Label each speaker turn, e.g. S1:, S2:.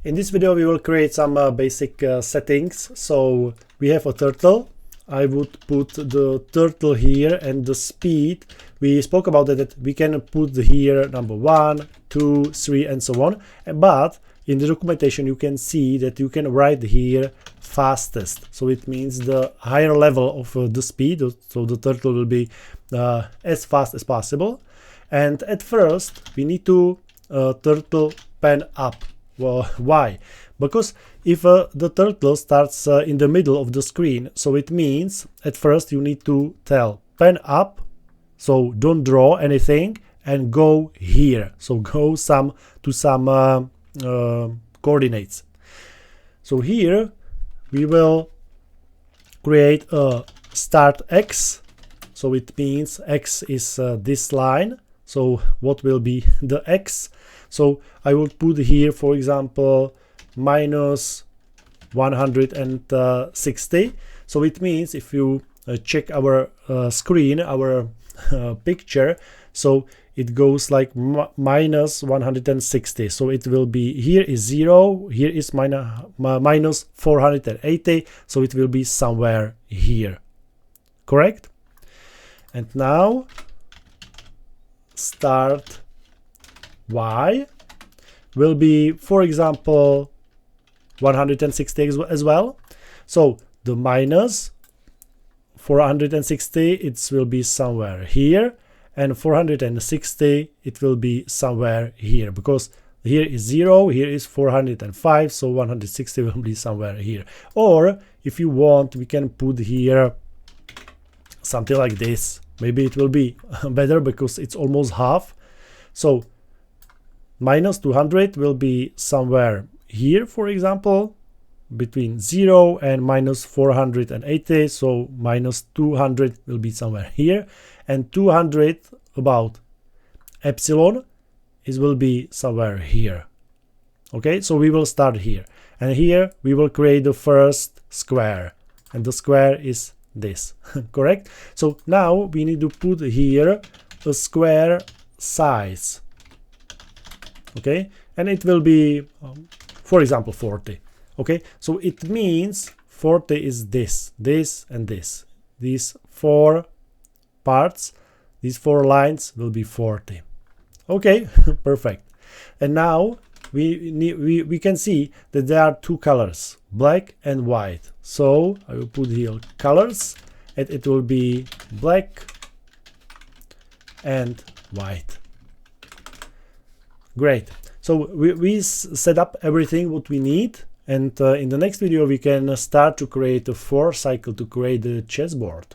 S1: In this video we will create some basic settings. So we have a turtle. I would put the turtle here, and the speed, we spoke about that we can put here number 1, 2, 3 and so on, but in the documentation you can see that you can write here fastest, so it means the higher level of the speed, so the turtle will be as fast as possible. And at first we need to turtle pen up. Well, why? Because if the turtle starts in the middle of the screen, so it means at first you need to tell pen up, so don't draw anything, and go here, so go to some coordinates. So here we will create a start X, so it means X is this line. So what will be the X? So I would put here, for example, minus 160. So it means if you check our screen, our picture, so it goes like minus 160. So it will be, here is 0, here is minus 480. So it will be somewhere here. Correct? And now start Y will be, for example, 160 as well. So the minus 460, it will be somewhere here, and 460 it will be somewhere here, because here is 0, here is 405, so 160 will be somewhere here. Or if you want, we can put here something like this. Maybe it will be better because it's almost half. So minus 200 will be somewhere here, for example, between 0 and minus 480. So minus 200 will be somewhere here, and 200 about epsilon will be somewhere here. Okay, so we will start here, and here we will create the first square, and the square is this. Correct? So now we need to put here a square size. Okay, and it will be for example 40. Okay, so it means 40 is this, and this. These 4 parts, these 4 lines will be 40. Okay, perfect. And now we can see that there are 2 colors, black and white. So I will put here colors, and it will be black and white. Great. So we set up everything what we need, and in the next video we can start to create a 4 cycle to create the chessboard.